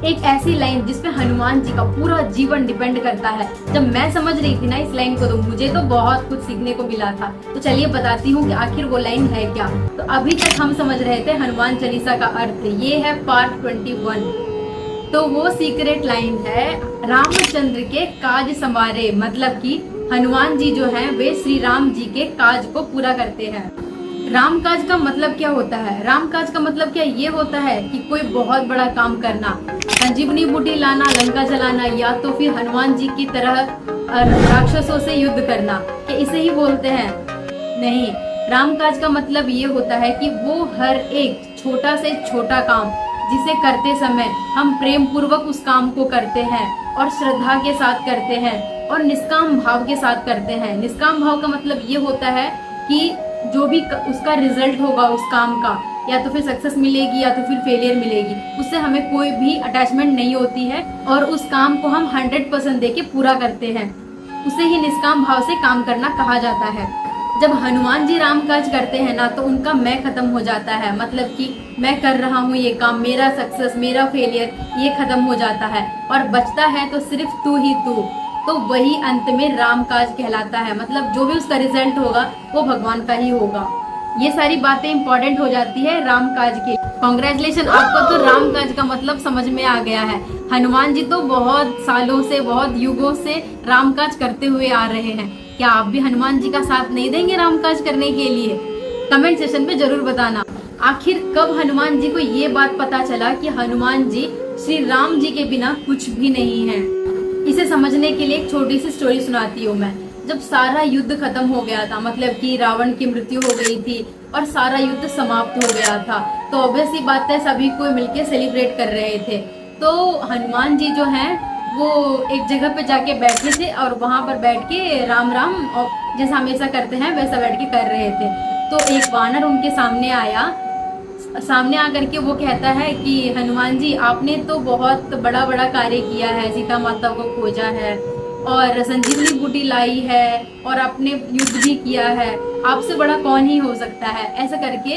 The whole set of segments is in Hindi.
एक ऐसी लाइन जिसपे हनुमान जी का पूरा जीवन डिपेंड करता है। जब मैं समझ रही थी ना इस लाइन को, तो मुझे तो बहुत कुछ सीखने को मिला था। तो चलिए बताती हूँ कि आखिर वो लाइन है क्या। तो अभी तक हम समझ रहे थे हनुमान चालीसा का अर्थ, ये है पार्ट 21। तो वो सीक्रेट लाइन है, रामचंद्र के काज संवारे, मतलब कि हनुमान जी जो हैं वे श्री राम जी के काज को पूरा करते हैं। राम काज का मतलब क्या होता है? राम काज का मतलब क्या ये होता है कि कोई बहुत बड़ा काम करना, संजीवनी बूटी लाना, लंका जलाना, या तो फिर हनुमान जी की तरह राक्षसों से युद्ध करना, कि इसे ही बोलते हैं? नहीं, राम काज का मतलब ये होता है कि वो हर एक छोटा से छोटा काम जिसे करते समय हम प्रेम पूर्वक उस काम को करते हैं और श्रद्धा के साथ करते हैं और निष्काम भाव के साथ करते हैं। निष्काम भाव का मतलब ये होता है कि जो भी उसका रिजल्ट होगा उस काम का, या तो फिर सक्सेस मिलेगी या तो फिर फेलियर मिलेगी, उससे हमें कोई भी अटैचमेंट नहीं होती है और उस काम को हम 100% देके पूरा करते हैं। उसे ही निष्काम भाव से काम करना कहा जाता है। जब हनुमान जी राम काज करते हैं ना, तो उनका मैं खत्म हो जाता है, मतलब कि मैं कर रहा हूँ ये काम, मेरा सक्सेस, मेरा फेलियर, ये खत्म हो जाता है और बचता है तो सिर्फ तू ही तू। तो वही अंत में राम काज कहलाता है, मतलब जो भी उसका रिजल्ट होगा वो भगवान का ही होगा। ये सारी बातें इंपॉर्टेंट हो जाती है राम काज के। कॉन्ग्रेचुलेशन, आपको तो राम काज का मतलब समझ में आ गया है। हनुमान जी तो बहुत सालों से, बहुत युगों से राम काज करते हुए आ रहे हैं। क्या आप भी हनुमान जी का साथ नहीं देंगे राम काज करने के लिए? कमेंट सेशन पे जरूर बताना। आखिर कब हनुमान जी को ये बात पता चला कि हनुमान जी श्री राम जी के बिना कुछ भी नहीं है? इसे समझने के लिए एक छोटी सी स्टोरी सुनाती हूँ मैं। जब सारा युद्ध खत्म हो गया था, मतलब कि रावण की मृत्यु हो गई थी और सारा युद्ध समाप्त हो गया था, तो ऑब्वियस सी बात है सभी को मिलके सेलिब्रेट कर रहे थे। तो हनुमान जी जो हैं वो एक जगह पे जाके बैठे थे और वहां पर बैठ के राम राम और जैसा हमेशा करते हैं वैसा बैठ के कर रहे थे। तो एक वानर उनके सामने आया। सामने आकर के वो कहता है कि हनुमान जी, आपने तो बहुत बड़ा बड़ा कार्य किया है, सीता माता को खोजा है और संजीवनी बूटी लाई है और आपने युद्ध भी किया है, आपसे बड़ा कौन ही हो सकता है? ऐसा करके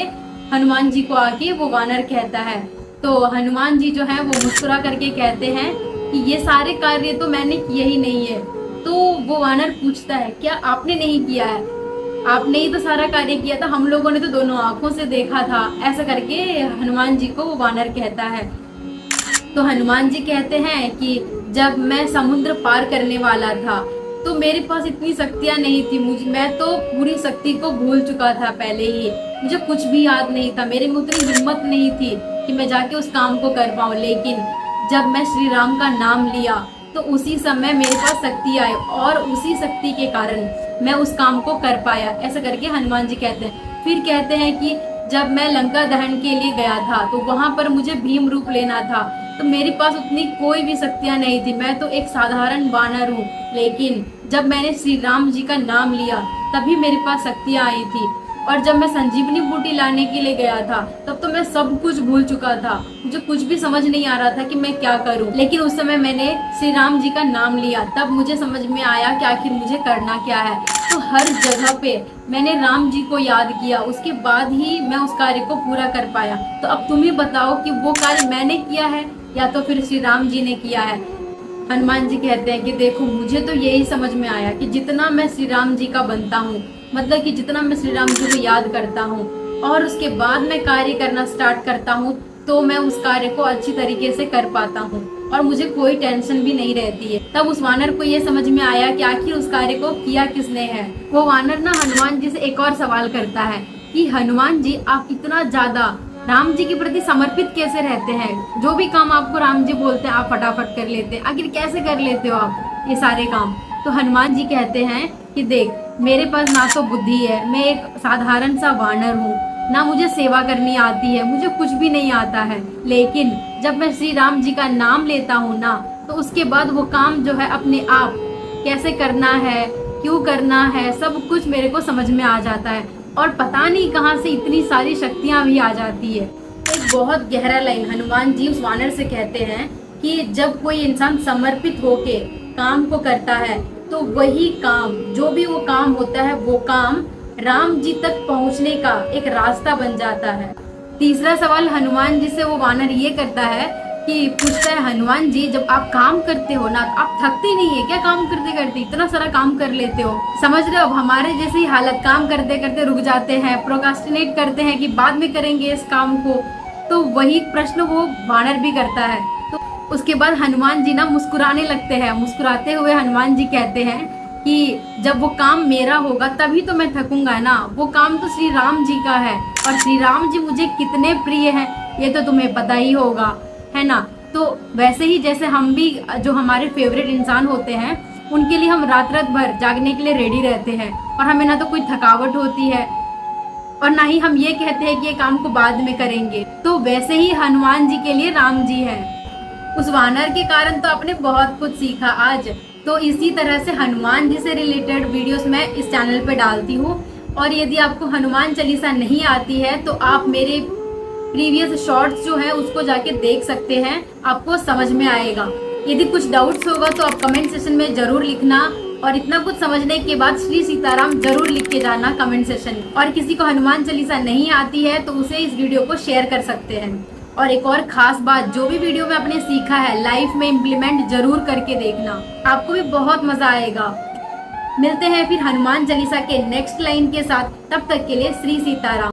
हनुमान जी को आके वो वानर कहता है। तो हनुमान जी जो है वो मुस्कुरा करके कहते हैं कि ये सारे कार्य तो मैंने किए ही नहीं है। तो वो वानर पूछता है, क्या आपने नहीं किया है? आपने ही तो सारा कार्य किया था, हम लोगों ने तो दोनों आंखों से देखा था। ऐसा करके हनुमान जी को वो वानर कहता है। तो हनुमान जी कहते हैं कि जब मैं समुद्र पार करने वाला था तो मेरे पास इतनी शक्तियां नहीं थी, मैं तो पूरी शक्ति को भूल चुका था पहले ही, मुझे कुछ भी याद नहीं था, मेरे में उतनी हिम्मत नहीं थी कि मैं जाके उस काम को कर पाऊं। लेकिन जब मैं श्री राम का नाम लिया तो उसी समय मेरे पास शक्ति आई और उसी शक्ति के कारण मैं उस काम को कर पाया। ऐसा करके हनुमान जी कहते हैं। फिर कहते हैं कि जब मैं लंका दहन के लिए गया था तो वहां पर मुझे भीम रूप लेना था, तो मेरे पास उतनी कोई भी शक्तियां नहीं थी, मैं तो एक साधारण वानर हूँ। लेकिन जब मैंने श्री राम जी का नाम लिया तभी मेरे पास शक्तियां आई थी। और जब मैं संजीवनी बूटी लाने के लिए गया था तब तो मैं सब कुछ भूल चुका था, मुझे कुछ भी समझ नहीं आ रहा था कि मैं क्या करूं। लेकिन उस समय मैंने श्री राम जी का नाम लिया, तब मुझे समझ में आया कि आखिर मुझे करना क्या है। तो हर जगह पे मैंने राम जी को याद किया, उसके बाद ही मैं उस कार्य को पूरा कर पाया। तो अब तुम ही बताओ कि वो कार्य मैंने किया है या तो फिर श्री राम जी ने किया है? हनुमान जी कहते हैं कि देखो, मुझे तो यही समझ में आया कि जितना मैं श्री राम जी का बनता हूँ, मतलब कि जितना मैं श्री राम जी को याद करता हूँ और उसके बाद मैं कार्य करना स्टार्ट करता हूँ, तो मैं उस कार्य को अच्छी तरीके से कर पाता हूँ और मुझे कोई टेंशन भी नहीं रहती है। तब उस वानर को ये समझ में आया कि आखिर उस कार्य को किया किसने है। वो वानर ना हनुमान जी से एक और सवाल करता है कि हनुमान जी, आप इतना ज्यादा राम जी के प्रति समर्पित कैसे रहते हैं? जो भी काम आपको राम जी बोलते हैं आप फटाफट कर लेते हैं, आखिर कैसे कर लेते हो आप ये सारे काम? तो हनुमान जी कहते हैं कि देख, मेरे पास ना तो बुद्धि है, मैं एक साधारण सा वानर हूँ, ना मुझे सेवा करनी आती है, मुझे कुछ भी नहीं आता है। लेकिन जब मैं श्री राम जी का नाम लेता हूँ ना, तो उसके बाद वो काम जो है अपने आप कैसे करना है, क्यों करना है, सब कुछ मेरे को समझ में आ जाता है और पता नहीं कहाँ से इतनी सारी शक्तियाँ भी आ जाती है। एक बहुत गहरा लाइन हनुमान जी उस वानर से कहते हैं कि जब कोई इंसान समर्पित होके काम को करता है तो वही काम, जो भी वो काम होता है, वो काम राम जी तक पहुंचने का एक रास्ता बन जाता है। तीसरा सवाल हनुमान जी से वो वानर ये करता है कि पूछता है हनुमान जी, जब आप काम करते हो ना, आप थकते नहीं है क्या? काम करते करते इतना सारा काम कर लेते हो, समझ रहे हो? अब हमारे जैसे ही हालत, काम करते करते रुक जाते हैं, प्रोक्रास्टिनेट करते हैं कि बाद में करेंगे इस काम को। तो वही प्रश्न वो वानर भी करता है। तो उसके बाद हनुमान जी ना मुस्कुराने लगते हैं। मुस्कुराते हुए हनुमान जी कहते हैं कि जब वो काम मेरा होगा तभी तो मैं थकूंगा ना, वो काम तो श्री राम जी का है, और श्री राम जी मुझे कितने प्रिय हैं ये तो तुम्हें पता ही होगा, है ना? तो वैसे ही जैसे हम भी, जो हमारे फेवरेट इंसान होते हैं, उनके लिए हम रात रात भर जागने के लिए रेडी रहते हैं, और हमें ना तो कोई थकावट होती है और ना ही हम ये कहते हैं कि ये काम को बाद में करेंगे। तो वैसे ही हनुमान जी के लिए राम जी हैं। उस वानर के कारण तो आपने बहुत कुछ सीखा आज। तो इसी तरह से हनुमान जी से रिलेटेड वीडियोस मैं इस चैनल पे डालती हूँ, और यदि आपको हनुमान चालीसा नहीं आती है तो आप मेरे प्रीवियस शॉर्ट्स जो है उसको जाके देख सकते हैं, आपको समझ में आएगा। यदि कुछ डाउट्स होगा तो आप कमेंट सेशन में जरूर लिखना, और इतना कुछ समझने के बाद श्री सीताराम जरूर लिख के जाना कमेंट सेशन में। और किसी को हनुमान चालीसा नहीं आती है तो उसे इस वीडियो को शेयर कर सकते हैं। और एक और खास बात, जो भी वीडियो में आपने सीखा है लाइफ में इम्प्लीमेंट जरूर करके देखना, आपको भी बहुत मजा आएगा। मिलते हैं फिर हनुमान चालीसा के नेक्स्ट लाइन के साथ, तब तक के लिए श्री सीताराम।